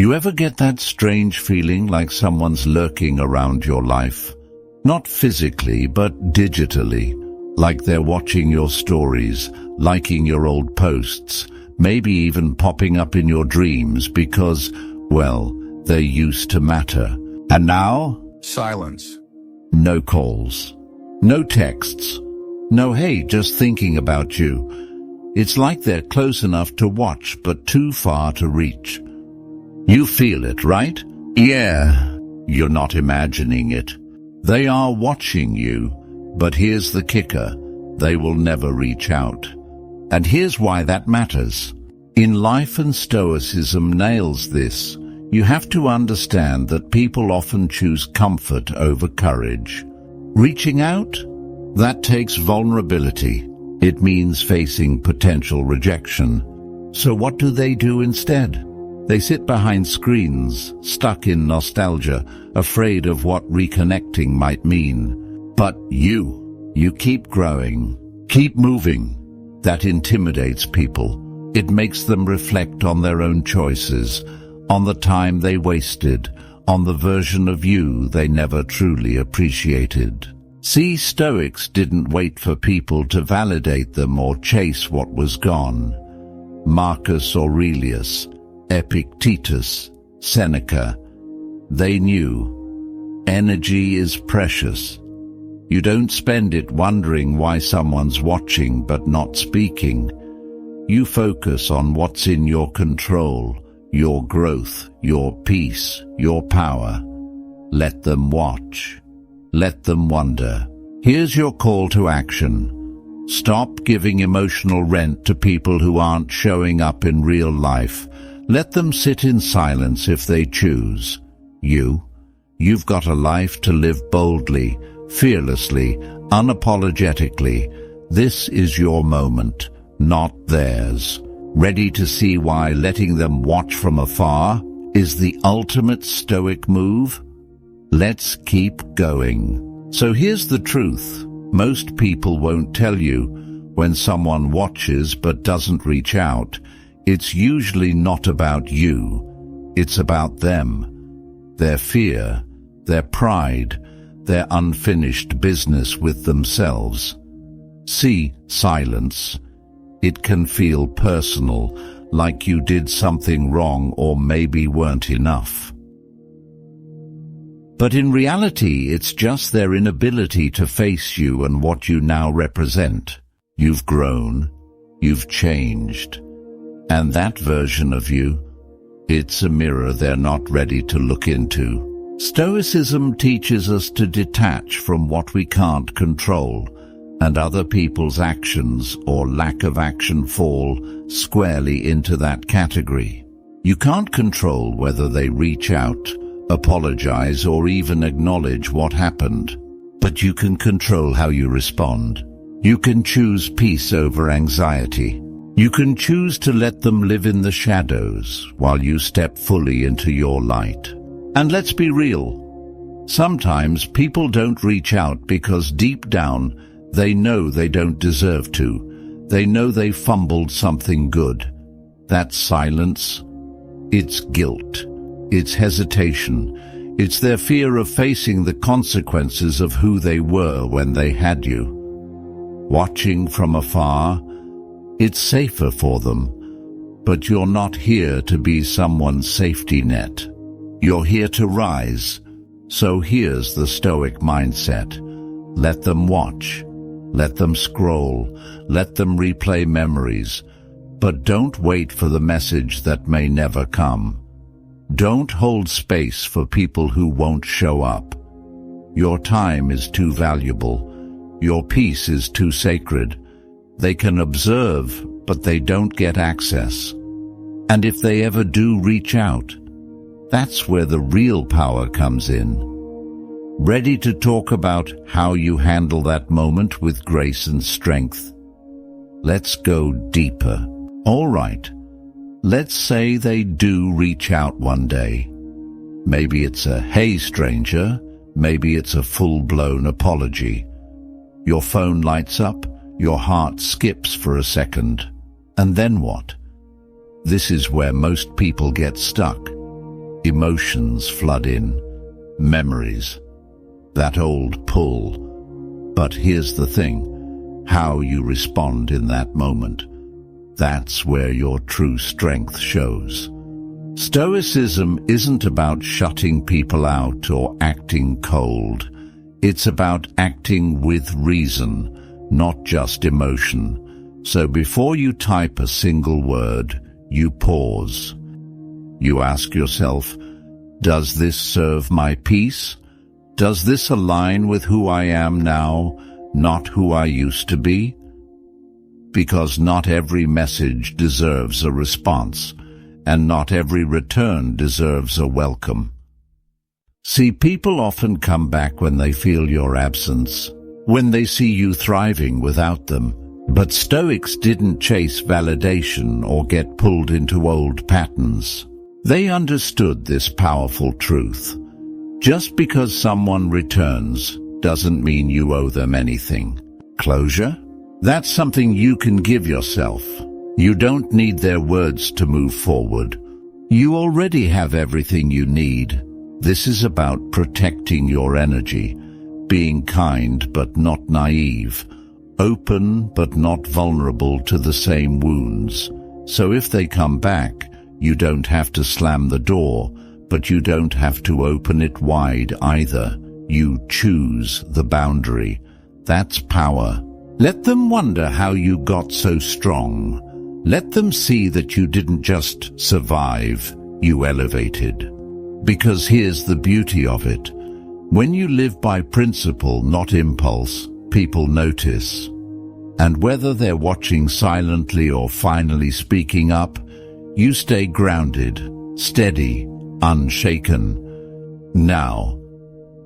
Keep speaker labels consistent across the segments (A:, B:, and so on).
A: You ever get that strange feeling like someone's lurking around your life? Not physically, but digitally. Like they're watching your stories, liking your old posts, maybe even popping up in your dreams because, well, they used to matter. And now?
B: Silence.
A: No calls. No texts. No, hey, just thinking about you. It's like they're close enough to watch, but too far to reach. You feel it, right? Yeah. You're not imagining it. They are watching you, but here's the kicker. They will never reach out. And here's why that matters. In life, and Stoicism nails this, you have to understand that people often choose comfort over courage. Reaching out? That takes vulnerability. It means facing potential rejection. So what do they do instead? They sit behind screens, stuck in nostalgia, afraid of what reconnecting might mean. But you keep growing, keep moving. That intimidates people. It makes them reflect on their own choices, on the time they wasted, on the version of you they never truly appreciated. See, Stoics didn't wait for people to validate them or chase what was gone. Marcus Aurelius, Epictetus, Seneca, they knew energy is precious. You don't spend it wondering why someone's watching but not speaking. You focus on what's in your control, your growth, your peace, your power. Let them watch. Let them wonder. Here's your call to action. Stop giving emotional rent to people who aren't showing up in real life. Let them sit in silence if they choose. You've got a life to live boldly, fearlessly, unapologetically. This is your moment, not theirs. Ready to see why letting them watch from afar is the ultimate Stoic move? Let's keep going. So here's the truth. Most people won't tell you when someone watches but doesn't reach out. It's usually not about you. It's about them, their fear, their pride, their unfinished business with themselves. See, silence. It can feel personal, like you did something wrong or maybe weren't enough. But in reality, it's just their inability to face you and what you now represent. You've grown, you've changed. And that version of you, it's a mirror they're not ready to look into. Stoicism teaches us to detach from what we can't control, and other people's actions or lack of action fall squarely into that category. You can't control whether they reach out, apologize, or even acknowledge what happened, but you can control how you respond. You can choose peace over anxiety. You can choose to let them live in the shadows while you step fully into your light. And let's be real. Sometimes people don't reach out because deep down they know they don't deserve to. They know they fumbled something good. That's silence. It's guilt. It's hesitation. It's their fear of facing the consequences of who they were when they had you. Watching from afar, it's safer for them, but you're not here to be someone's safety net. You're here to rise. So here's the Stoic mindset. Let them watch. Let them scroll. Let them replay memories. But don't wait for the message that may never come. Don't hold space for people who won't show up. Your time is too valuable. Your peace is too sacred. They can observe, but they don't get access. And if they ever do reach out, that's where the real power comes in. Ready to talk about how you handle that moment with grace and strength? Let's go deeper. All right, let's say they do reach out one day. Maybe it's a "Hey, stranger." Maybe it's a full-blown apology. Your phone lights up. Your heart skips for a second. And then what? This is where most people get stuck. Emotions flood in, memories, that old pull. But here's the thing, how you respond in that moment. That's where your true strength shows. Stoicism isn't about shutting people out or acting cold. It's about acting with reason, not just emotion. So before you type a single word, you pause. You ask yourself, does this serve my peace? Does this align with who I am now, not who I used to be? Because not every message deserves a response, and not every return deserves a welcome. See, people often come back when they feel your absence, when they see you thriving without them. But Stoics didn't chase validation or get pulled into old patterns. They understood this powerful truth. Just because someone returns doesn't mean you owe them anything. Closure? That's something you can give yourself. You don't need their words to move forward. You already have everything you need. This is about protecting your energy, being kind but not naive, open but not vulnerable to the same wounds. So if they come back, you don't have to slam the door, but you don't have to open it wide either. You choose the boundary. That's power. Let them wonder how you got so strong. Let them see that you didn't just survive, you elevated. Because here's the beauty of it. When you live by principle, not impulse, people notice. And whether they're watching silently or finally speaking up, you stay grounded, steady, unshaken. Now,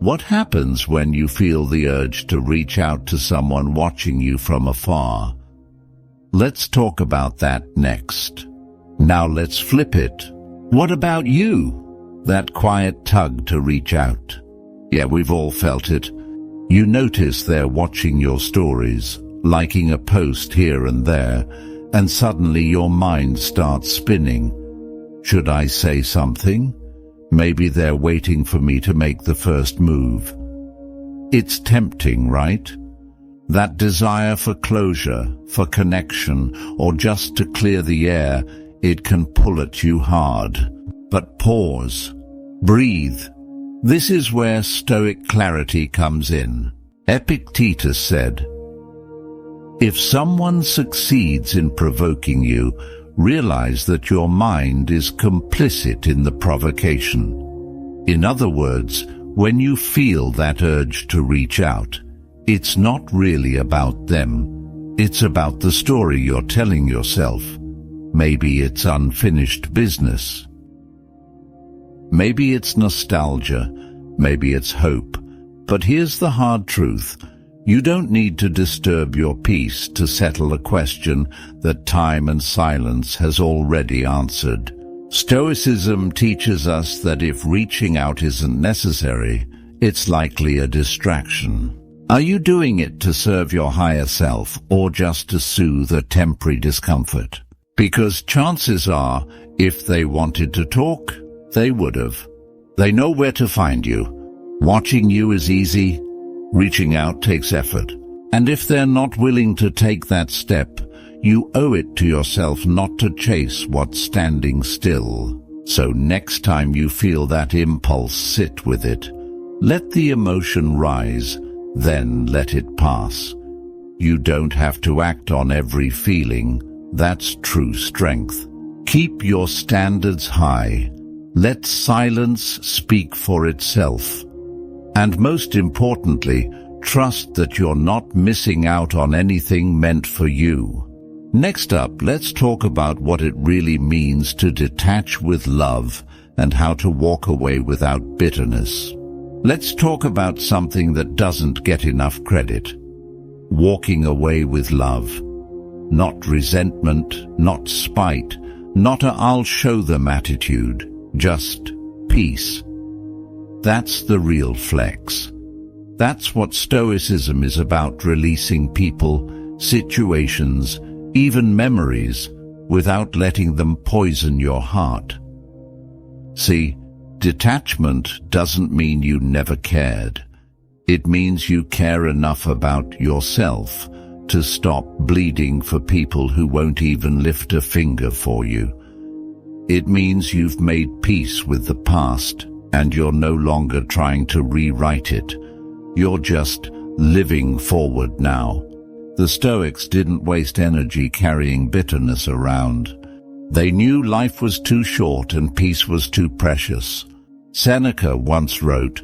A: what happens when you feel the urge to reach out to someone watching you from afar? Let's talk about that next. Now let's flip it. What about you? That quiet tug to reach out. Yeah, we've all felt it. You notice they're watching your stories, liking a post here and there, and suddenly your mind starts spinning. Should I say something? Maybe they're waiting for me to make the first move. It's tempting, right? That desire for closure, for connection, or just to clear the air, it can pull at you hard. But pause. Breathe. This is where Stoic clarity comes in. Epictetus said, "If someone succeeds in provoking you, realize that your mind is complicit in the provocation." In other words, when you feel that urge to reach out, it's not really about them. It's about the story you're telling yourself. Maybe it's unfinished business. Maybe it's nostalgia. Maybe it's hope. But here's the hard truth. You don't need to disturb your peace to settle a question that time and silence has already answered. Stoicism teaches us that if reaching out isn't necessary, it's likely a distraction. Are you doing it to serve your higher self or just to soothe a temporary discomfort? Because chances are, if they wanted to talk, they would have. They know where to find you. Watching you is easy. Reaching out takes effort. And if they're not willing to take that step, you owe it to yourself not to chase what's standing still. So next time you feel that impulse, sit with it. Let the emotion rise, then let it pass. You don't have to act on every feeling. That's true strength. Keep your standards high. Let silence speak for itself. And most importantly, trust that you're not missing out on anything meant for you. Next up, let's talk about what it really means to detach with love and how to walk away without bitterness. Let's talk about something that doesn't get enough credit. Walking away with love. Not resentment, not spite, not a "I'll show them" attitude, just peace. That's the real flex. That's what Stoicism is about, releasing people, situations, even memories, without letting them poison your heart. See, Detachment doesn't mean you never cared. It means you care enough about yourself to stop bleeding for people who won't even lift a finger for you. It means you've made peace with the past and you're no longer trying to rewrite it. You're just living forward now. The Stoics didn't waste energy carrying bitterness around. They knew life was too short and peace was too precious. Seneca once wrote,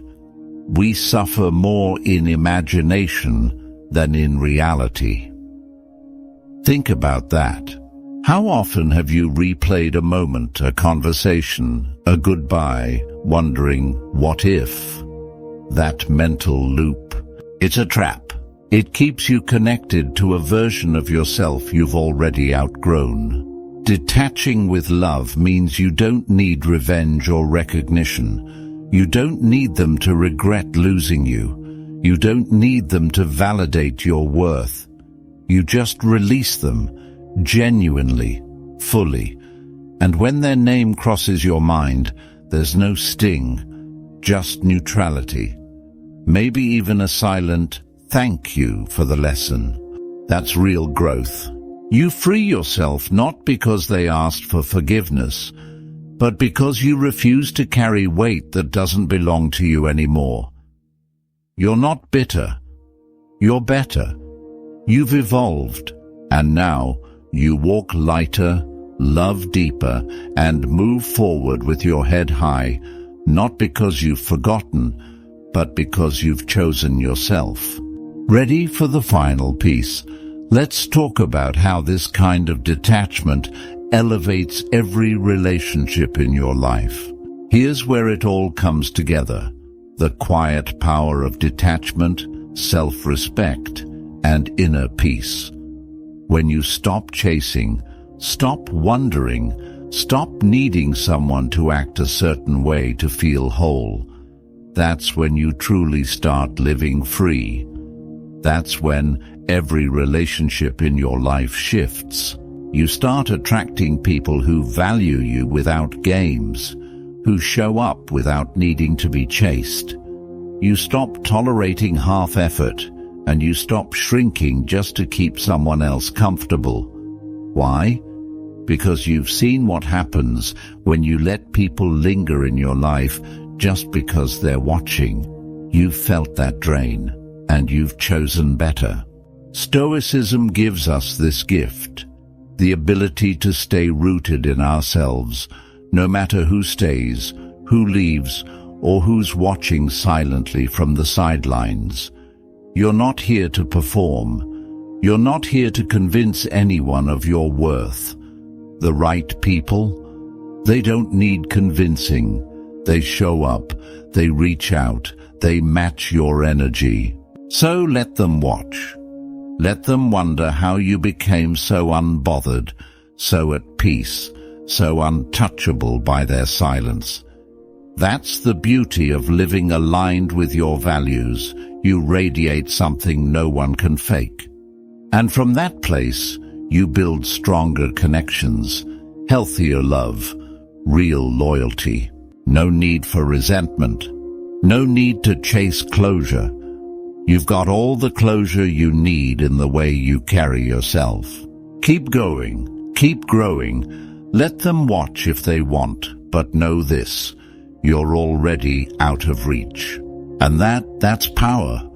A: "We suffer more in imagination than in reality." Think about that. How often have you replayed a moment, a conversation, a goodbye, wondering, what if? That mental loop. It's a trap. It keeps you connected to a version of yourself you've already outgrown. Detaching with love means you don't need revenge or recognition. You don't need them to regret losing you. You don't need them to validate your worth. You just release them, genuinely, fully. And when their name crosses your mind, there's no sting, just neutrality. Maybe even a silent thank you for the lesson. That's real growth. You free yourself not because they asked for forgiveness, but because you refuse to carry weight that doesn't belong to you anymore. You're not bitter. You're better. You've evolved. And now you walk lighter, love deeper, and move forward with your head high, not because you've forgotten, but because you've chosen yourself. Ready for the final piece? Let's talk about how this kind of detachment elevates every relationship in your life. Here's where it all comes together. The quiet power of detachment, self-respect, and inner peace. When you stop chasing, stop wondering, stop needing someone to act a certain way to feel whole, that's when you truly start living free. That's when every relationship in your life shifts. You start attracting people who value you without games, who show up without needing to be chased. You stop tolerating half effort, and you stop shrinking just to keep someone else comfortable. Why? Because you've seen what happens when you let people linger in your life just because they're watching. You've felt that drain, and you've chosen better. Stoicism gives us this gift, the ability to stay rooted in ourselves, no matter who stays, who leaves, or who's watching silently from the sidelines. You're not here to perform. You're not here to convince anyone of your worth. The right people, they don't need convincing. They show up, they reach out, they match your energy. So let them watch. Let them wonder how you became so unbothered, so at peace, so untouchable by their silence. That's the beauty of living aligned with your values. You radiate something no one can fake. And from that place, you build stronger connections, healthier love, real loyalty. No need for resentment. No need to chase closure. You've got all the closure you need in the way you carry yourself. Keep going. Keep growing. Let them watch if they want, but know this. You're already out of reach. And that's power.